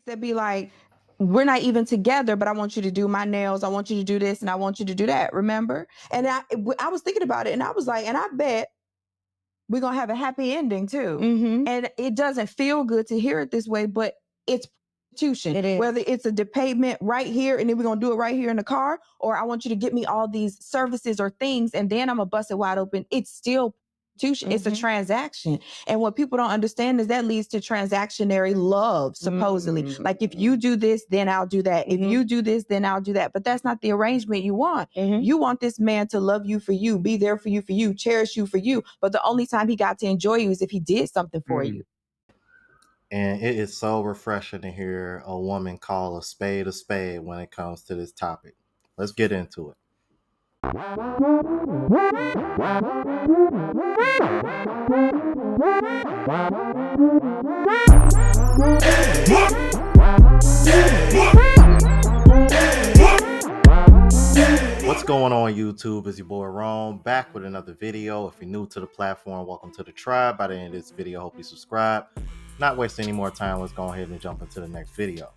that be like, we're not even together, but I want you to do my nails. I want you to do this and I want you to do that. Remember? And I was thinking about it and I was like, and I bet we're going to have a happy ending too. Mm-hmm. And it doesn't feel good to hear it this way, but it's prostitution. It is. Whether it's a payment right here and then we're going to do it right here in the car, or I want you to get me all these services or things and then I'm going to bust it wide open. It's still prostitution. Mm-hmm. It's a transaction. And what people don't understand is that leads to transactionary love, supposedly. Mm-hmm. Like if you do this, then I'll do that. Mm-hmm. If you do this, then I'll do that. But that's not the arrangement you want. Mm-hmm. You want this man to love you for you, be there for you, cherish you for you. But the only time he got to enjoy you is if he did something for you. And it is so refreshing to hear a woman call a spade when it comes to this topic. Let's get into it. What's going on YouTube? It's your boy Rome back with another video. If you're new to the platform, welcome to the tribe. By the end of this video, hope you subscribe. Not wasting any more time, let's go ahead and jump into the next video.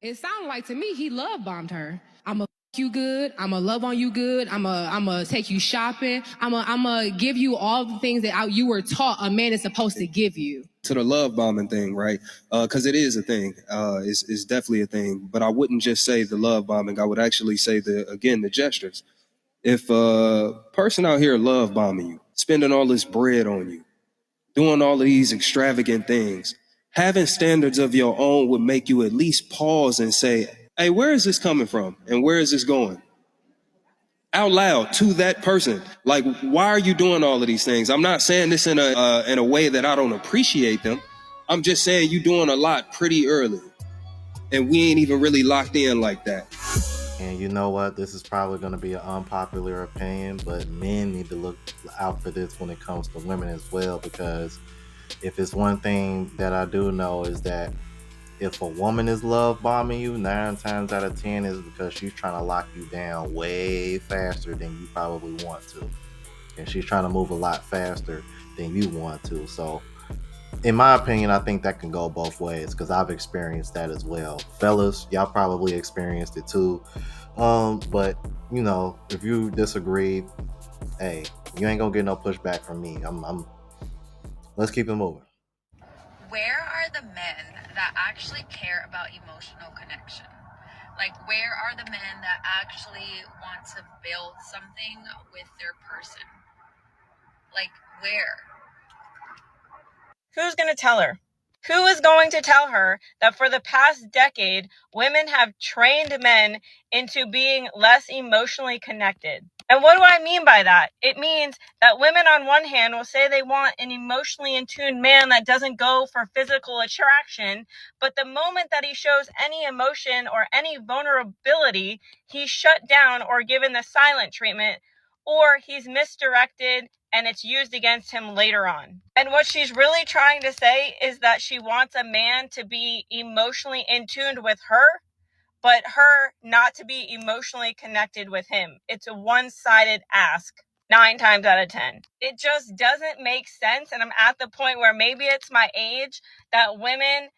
It sounded like to me he love bombed her. I'ma you good, I'ma love on you good, I'ma take you shopping, I'ma give you all the things that you were taught a man is supposed to give you. To the love bombing thing, right? Because it is a thing. It's definitely a thing. But I wouldn't just say the love bombing. I would actually say the gestures. If a person out here love bombing you, spending all this bread on you, doing all of these extravagant things, having standards of your own would make you at least pause and say, hey, where is this coming from? And where is this going? Out loud to that person. Like, why are you doing all of these things? I'm not saying this in a way that I don't appreciate them. I'm just saying you doing a lot pretty early. And we ain't even really locked in like that. And you know what? This is probably going to be an unpopular opinion, but men need to look out for this when it comes to women as well, because if it's one thing that I do know is that if a woman is love bombing you, 9 times out of 10 is because she's trying to lock you down way faster than you probably want to. And she's trying to move a lot faster than you want to. So in my opinion, I think that can go both ways because I've experienced that as well. Fellas, y'all probably experienced it too. But you know, if you disagree, hey, you ain't gonna get no pushback from me. Let's keep it moving. Where are the men that actually care about emotional connection? Like, where are the men that actually want to build something with their person? Like, where? Who's going to tell her? Who is going to tell her that for the past decade, women have trained men into being less emotionally connected? And what do I mean by that? It means that women on one hand will say they want an emotionally in tune man that doesn't go for physical attraction, but the moment that he shows any emotion or any vulnerability, he's shut down or given the silent treatment, or he's misdirected and it's used against him later on. And what she's really trying to say is that she wants a man to be emotionally in tune with her, but her not to be emotionally connected with him. It's a one-sided ask 9 times out of 10. It just doesn't make sense. And I'm at the point where maybe it's my age that women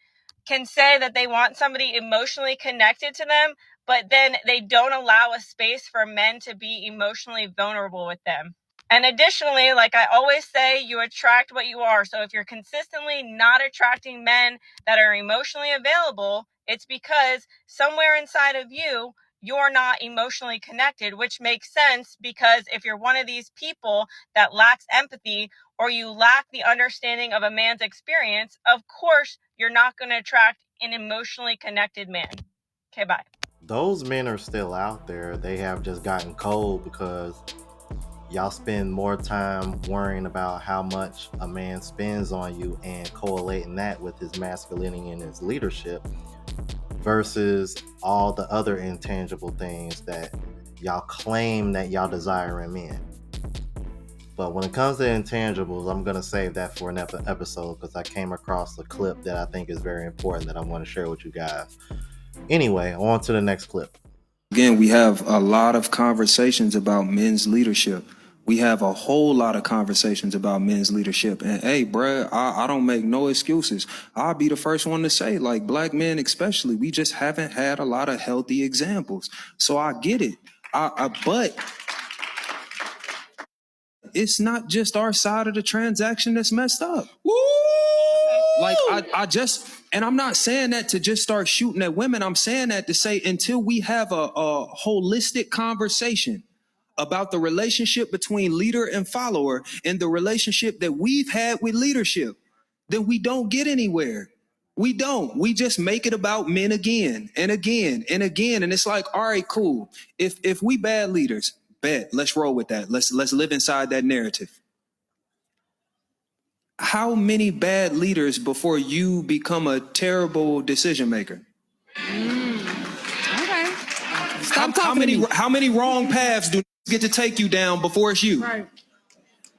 can say that they want somebody emotionally connected to them, but then they don't allow a space for men to be emotionally vulnerable with them. And additionally, like I always say, you attract what you are. So if you're consistently not attracting men that are emotionally available, it's because somewhere inside of you, you're not emotionally connected, which makes sense because if you're one of these people that lacks empathy or you lack the understanding of a man's experience, of course, you're not going to attract an emotionally connected man. Okay, bye. Those men are still out there. They have just gotten cold because y'all spend more time worrying about how much a man spends on you and correlating that with his masculinity and his leadership versus all the other intangible things that y'all claim that y'all desire in men. But when it comes to intangibles, I'm going to save that for an episode because I came across a clip that I think is very important that I want to share with you guys. Anyway, on to the next clip. Again, we have a lot of conversations about men's leadership. We have a whole lot of conversations about men's leadership. And hey, bruh, I don't make no excuses. I'll be the first one to say, like, black men especially, we just haven't had a lot of healthy examples. So I get it. But it's not just our side of the transaction that's messed up. Woo! Like, and I'm not saying that to just start shooting at women. I'm saying that to say until we have a holistic conversation about the relationship between leader and follower and the relationship that we've had with leadership, then we don't get anywhere. We don't. We just make it about men again and again and again. And it's like, all right, cool. If we bad leaders, bet, let's roll with that. Let's live inside that narrative. How many bad leaders before you become a terrible decision maker? Okay. Stop How talking to me. many wrong paths do get to take you down before it's you? Right.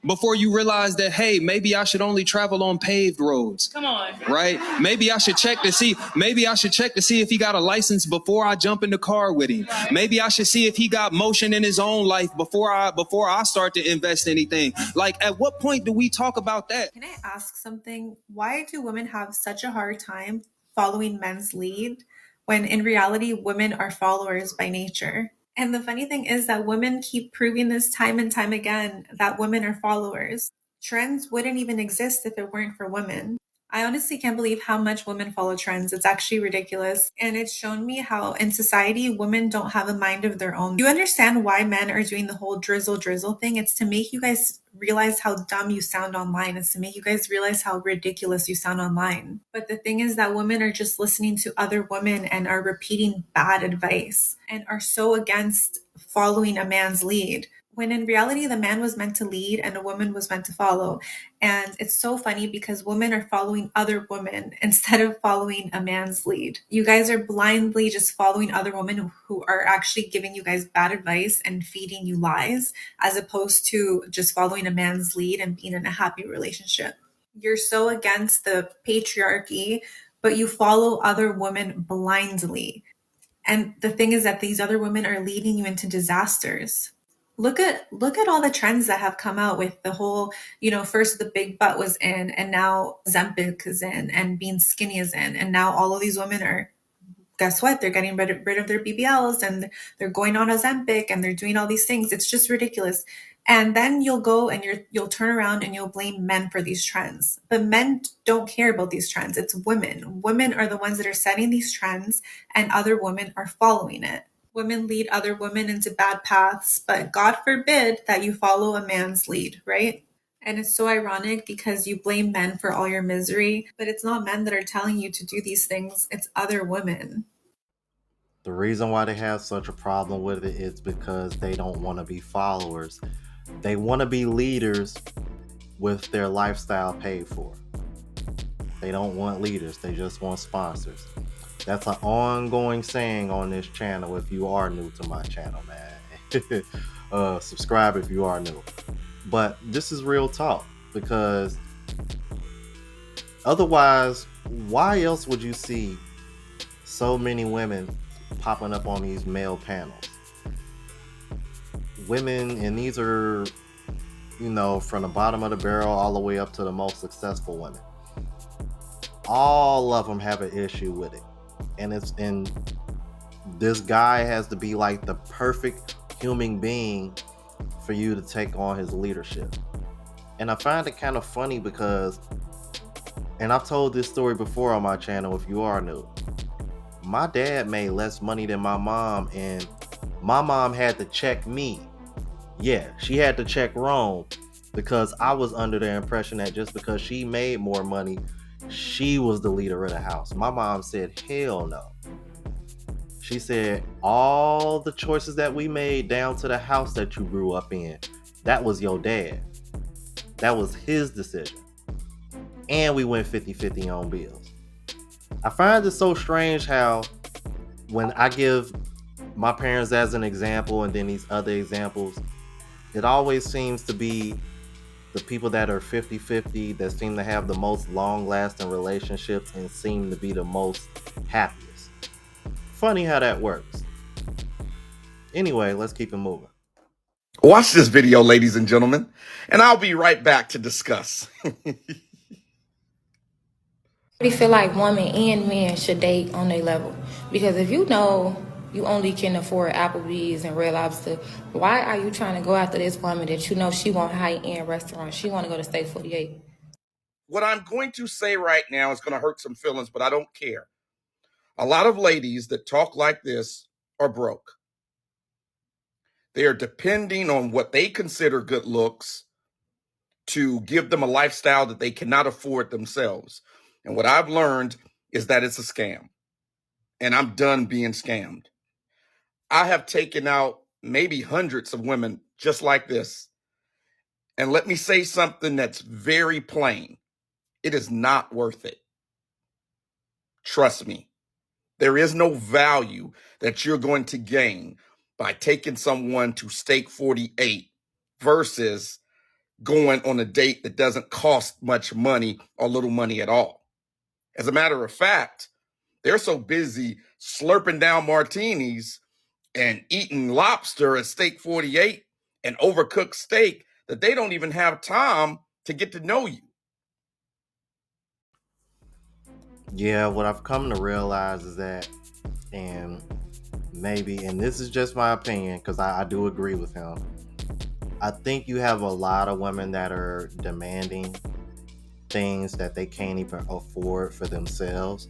Before you realize that, hey, maybe I should only travel on paved roads. Come on. Right? Maybe I should check to see if he got a license before I jump in the car with him. Right. Maybe I should see if he got motion in his own life before I start to invest anything. Like, at what point do we talk about that? Can I ask something? Why do women have such a hard time following men's lead when in reality women are followers by nature? And the funny thing is that women keep proving this time and time again that women are followers. Trends wouldn't even exist if it weren't for women. I honestly can't believe how much women follow trends. It's actually ridiculous. And it's shown me how in society, women don't have a mind of their own. Do you understand why men are doing the whole drizzle thing? It's to make you guys realize how dumb you sound online. It's to make you guys realize how ridiculous you sound online. But the thing is that women are just listening to other women and are repeating bad advice and are so against following a man's lead, when in reality, the man was meant to lead and a woman was meant to follow. And it's so funny because women are following other women instead of following a man's lead. You guys are blindly just following other women who are actually giving you guys bad advice and feeding you lies, as opposed to just following a man's lead and being in a happy relationship. You're so against the patriarchy, but you follow other women blindly. And the thing is that these other women are leading you into disasters. Look at all the trends that have come out with the whole, first the big butt was in, and now Ozempic is in, and being skinny is in, and now all of these women are, guess what? They're getting rid of their BBLs and they're going on Ozempic and they're doing all these things. It's just ridiculous. And then you'll go and you'll turn around and you'll blame men for these trends. But men don't care about these trends. It's women. Women are the ones that are setting these trends and other women are following it. Women lead other women into bad paths, but God forbid that you follow a man's lead, right? And it's so ironic because you blame men for all your misery, but it's not men that are telling you to do these things, it's other women. The reason why they have such a problem with it is because they don't want to be followers. They want to be leaders with their lifestyle paid for. They don't want leaders, they just want sponsors. That's an ongoing saying on this channel if you are new to my channel, man. Subscribe if you are new. But this is real talk, because otherwise, why else would you see so many women popping up on these male panels? Women, and these are, from the bottom of the barrel all the way up to the most successful women. All of them have an issue with it. And this guy has to be like the perfect human being for you to take on his leadership. And I find it kind of funny because, and I've told this story before on my channel if you are new, my dad made less money than my mom, and my mom had to check me. Yeah, she had to check Rome, because I was under the impression that just because she made more money, she was the leader of the house. My mom said, hell no. She said, all the choices that we made down to the house that you grew up in, that was your dad. That was his decision. And we went 50-50 on bills. I find it so strange how when I give my parents as an example and then these other examples, it always seems to be the people that are 50-50 that seem to have the most long-lasting relationships and seem to be the most happiest. Funny how that works. Anyway, let's keep it moving. Watch this video, ladies and gentlemen, and I'll be right back to discuss. I feel like women and men should date on their level. Because if you know you only can afford Applebee's and Red Lobster, why are you trying to go after this woman that you know she want high-end restaurants? She want to go to Steak 48. What I'm going to say right now is going to hurt some feelings, but I don't care. A lot of ladies that talk like this are broke. They are depending on what they consider good looks to give them a lifestyle that they cannot afford themselves. And what I've learned is that it's a scam. And I'm done being scammed. I have taken out maybe hundreds of women just like this. And let me say something that's very plain. It is not worth it. Trust me. There is no value that you're going to gain by taking someone to Steak 48 versus going on a date that doesn't cost much money or little money at all. As a matter of fact, they're so busy slurping down martinis and eating lobster at Steak 48 and overcooked steak that they don't even have time to get to know you. Yeah, what I've come to realize is that, and this is just my opinion because I do agree with him. I think you have a lot of women that are demanding things that they can't even afford for themselves.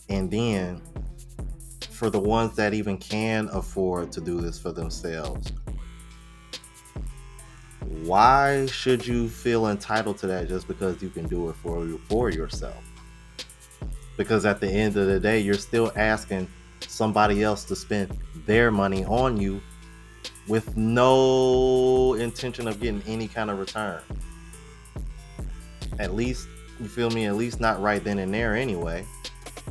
And then for the ones that even can afford to do this for themselves, why should you feel entitled to that just because you can do it for yourself? Because at the end of the day, you're still asking somebody else to spend their money on you with no intention of getting any kind of return. At least, you feel me? At least not right then and there anyway.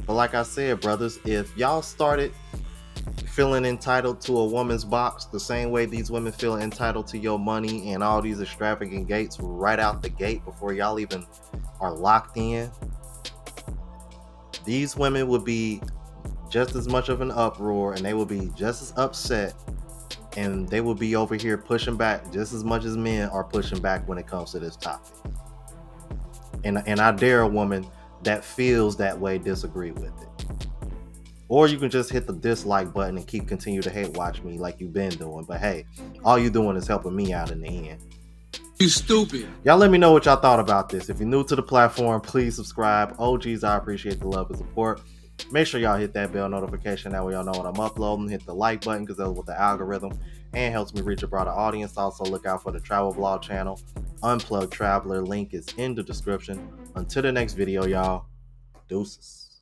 But like I said, brothers, if y'all started feeling entitled to a woman's box the same way these women feel entitled to your money and all these extravagant gates right out the gate before y'all even are locked in, these women would be just as much of an uproar and they will be just as upset and they will be over here pushing back just as much as men are pushing back when it comes to this topic. And I dare a woman that feels that way disagree with it. Or you can just hit the dislike button and continue to hate watch me like you've been doing. But hey, all you're doing is helping me out in the end. You stupid. Y'all let me know what y'all thought about this. If you're new to the platform, please subscribe. OGs, I appreciate the love and support. Make sure y'all hit that bell notification. That way y'all know when I'm uploading. Hit the like button because that's with the algorithm and helps me reach a broader audience. Also look out for the travel vlog channel, Unplugged Traveler. Link is in the description. Until the next video, y'all. Deuces.